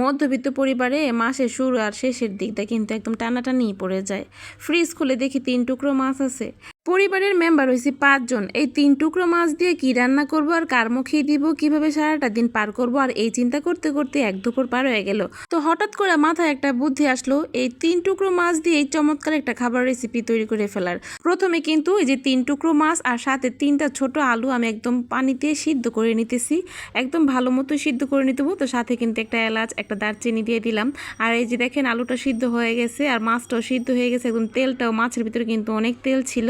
মধ্যবিত্ত পরিবারে মাসের শুরু আর শেষের দিকটা কিন্তু একদম টানাটানি পড়ে যায়। ফ্রিজ খুলে দেখি 3 টুকরো মাছ আছে। পরিবারের মেম্বার হয়েছি 5 জন। এই 3 টুকরো মাছ দিয়ে কি রান্না করব আর কার মুখে দিব, কিভাবে সারাটা দিন পার করব, আর এই চিন্তা করতে করতে এক দুপুর পার হয়ে গেল। তো হঠাৎ করে মাথায় একটা বুদ্ধি আসলো, এই 3 টুকরো মাছ দিয়ে এই চমৎকার একটা খাবার রেসিপি তৈরি করে ফেলার। প্রথমে কিন্তু এই যে 3 টুকরো মাছ আর সাথে 3টা ছোট আলু আমি একদম পানিতে সিদ্ধ করে নিতেছি। একদম ভালো মতো সিদ্ধ করে নিতে। তো সাথে কিন্তু একটা এলাচ, একটা দারচিনি দিয়ে দিলাম। আর এই যে দেখেন আলুটা সিদ্ধ হয়ে গেছে আর মাছটাও সিদ্ধ হয়ে গেছে। একদম তেলটাও, মাছের ভিতরে কিন্তু অনেক তেল ছিল,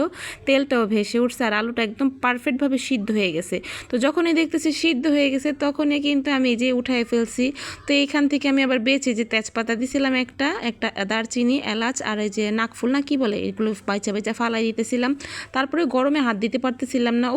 তেলটাও ভেসে উঠছে আর আলুটা একদম পারফেক্টভাবে সিদ্ধ হয়ে গেছে। তো যখনই দেখতেছি সিদ্ধ হয়ে গেছে তখনই কিন্তু আমি যে উঠায় ফেলছি। তো এইখান থেকে আমি আবার বেছে যে তেজপাতা দিছিলাম, একটা দারচিনি, এলাচ আর এই যে নাকফুল না কি বলে, এগুলো বাইচা বাইচা ফালাই দিতেছিলাম। তারপরে গরমে হাত দিতে পারতেছিলাম না,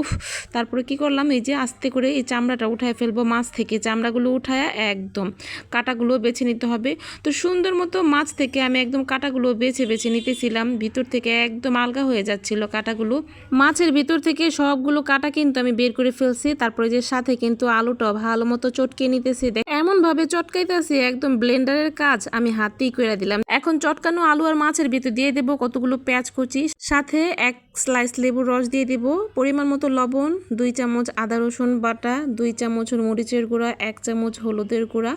তারপরে কি করলাম, এই যে আস্তে করে এই চামড়াটা উঠায় ফেলবো মাছ থেকে। চামড়াগুলো উঠায় একদম কাঁটাগুলো বেছে নিতে হবে। তো সুন্দর মতো মাছ থেকে আমি একদম কাঁটাগুলো বেছে বেছে নিতেছিলাম। ভিতর থেকে একদম আলগা হয়ে যাচ্ছিল কাঁটাগুলো। মাছের ভিতর থেকে সবগুলো কাঁটা কিন্তু আমি বের করে ফেলছি। তারপরে যে সাথে কিন্তু আলুটাও ভালো মতো চটকে নিতেছি। এমন ভাবে চটকাইতেছি একদম ব্লেন্ডারের কাজ আমি হাতেই করে দিলাম। এখন চটকানো আলু আর মাছের ভিতর দিয়ে দেবো কতগুলো পেঁয়াজ কুচি, সাথে 1 স্লাইস লেবুর রস দিয়ে দিব, পরিমাণ মতো লবণ, 2 চামচ আদা রসুন বাটা, 2 চামচ মরিচের গুঁড়া, 1 চামচ হলুদের গুঁড়া,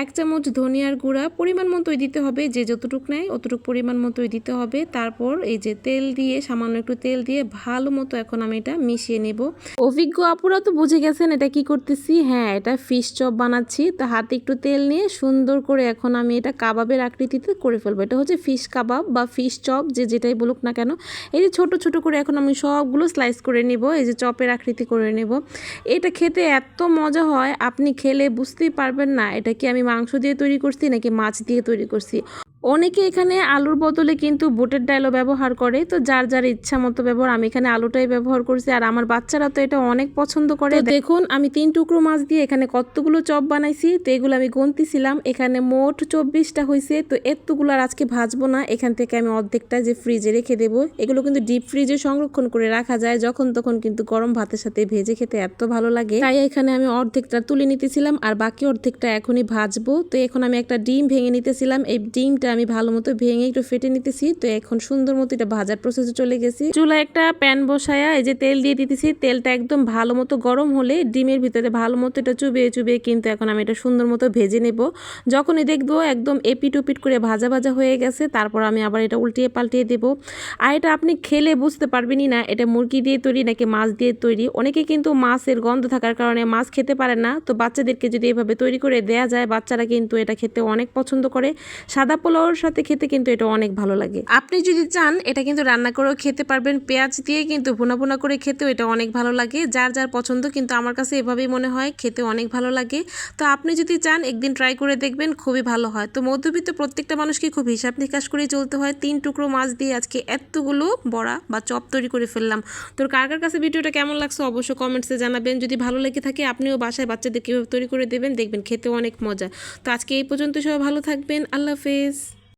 1 চামচ ধনিয়ার গুঁড়া, পরিমাণ মতোই দিতে হবে, যে যতটুক নেয় অতটুক পরিমাণ মতোই দিতে হবে। তারপর এই যে তেল দিয়ে, সামান্য একটু তেল দিয়ে ভালো মতো এখন আমি এটা মিশিয়ে নেব। অভিজ্ঞ আপুরা তো বুঝে গেছেন এটা কি করতেছি। হ্যাঁ, এটা ফিশ চপ বানাচ্ছি। তো হাতে একটু তেল নিয়ে সুন্দর করে এখন আমি এটা কাবাবের আকৃতিতে করে ফেলবো। এটা হচ্ছে ফিশ কাবাব বা ফিশ চপ, যে যেটাই বলুক না কেন। এই যে ছোট ছোট করে এখন আমি সবগুলো স্লাইস করে নেব, এই যে চপের আকৃতি করে নেব। এটা খেতে এত মজা হয়, আপনি খেলে বুঝতেই পারবেন না এটা কি আমি মাংস দিয়ে তৈরি করছি নাকি মাছ দিয়ে তৈরি করছি। অনেকে এখানে আলুর বদলে কিন্তু বুটের ডালও ব্যবহার করে। তো যার যার ইচ্ছা মতো ব্যবহার, আমি এখানে আলুটাই ব্যবহার করছি আর আমার বাচ্চারা তো এটা অনেক পছন্দ করে। দেখুন আমি 3 টুকরো মাছ দিয়ে এখানে কতগুলো চপ বানাইছি। তো এগুলো আমি গুনতেছিলাম, এখানে মোট 24টা হয়েছে। তো এতগুলো আর আজকে ভাজবো না, এখান থেকে আমি অর্ধেকটা যে ফ্রিজে রেখে দেবো। এগুলো কিন্তু ডিপ ফ্রিজে সংরক্ষণ করে রাখা যায়, যখন তখন কিন্তু গরম ভাতের সাথে ভেজে খেতে এত ভালো লাগে। তাই এখানে আমি অর্ধেকটা তুলে নিতেছিলাম আর বাকি অর্ধেকটা এখনই ভাজবো। তো এখন আমি একটা ডিম ভেঙে নিতেছিলাম, এই ডিমটা আমি ভালো মতো ভেঙে একটু ফেটে নিতেছি। তো এখন সুন্দর মতো এটা ভাজার প্রসেসে চলে গেছি। চুলায় একটা প্যান বসায়া এই যে তেল দিয়ে দিতেছি। তেলটা একদম ভালো মতো গরম হলে ডিমের ভিতরে ভালো মতো এটা চুবিয়ে চুবিয়ে কিন্তু এখন আমি এটা সুন্দর মতো ভেজে নেব। যখনই দেখবো একদম এপিট ওপিট করে ভাজা ভাজা হয়ে গেছে, তারপর আমি আবার এটা উল্টিয়ে পাল্টিয়ে দেবো। আর এটা আপনি খেলে বুঝতে পারবেনই না এটা মুরগি দিয়ে তৈরি নাকি মাছ দিয়ে তৈরি। অনেকে কিন্তু মাছের গন্ধ থাকার কারণে মাছ খেতে পারে না। তো বাচ্চাদেরকে যদি এভাবে তৈরি করে দেয়া যায়, বাচ্চারা কিন্তু এটা খেতে অনেক পছন্দ করে। সাদা পোলাওর সাথে খেতে কিন্তু এটা অনেক ভালো লাগে। আপনি যদি চান এটা কিন্তু রান্না করেও খেতে পারবেন, পেঁয়াজ দিয়ে কিন্তু ভুনা ভুনা করে খেতেও এটা অনেক ভালো লাগে। যার যার পছন্দ, কিন্তু আমার কাছে এভাবেই মনে হয় খেতে অনেক ভালো লাগে। তো আপনি যদি চান একদিন ট্রাই করে দেখবেন, খুবই ভালো হয়। তো মধ্যবিত্ত প্রত্যেকটা মানুষকে খুব হিসাব নিকাশ করে চলতে হয়। 3 টুকরো মাছ দিয়ে আজকে এতগুলো বড়া বা চপ তৈরি করে ফেললাম। তোর কার কার কাছে ভিডিওটা কেমন লাগছে অবশ্যই কমেন্টসে জানাবেন। যদি ভালো লেগে থাকে আপনিও বাসায় বাচ্চাদের কীভাবে তৈরি করে দেবেন, দেখবেন খেতেও অনেক মজা। তো আজকে এই পর্যন্ত, সবাই ভালো থাকবেন। আল্লাহ হাফেজ।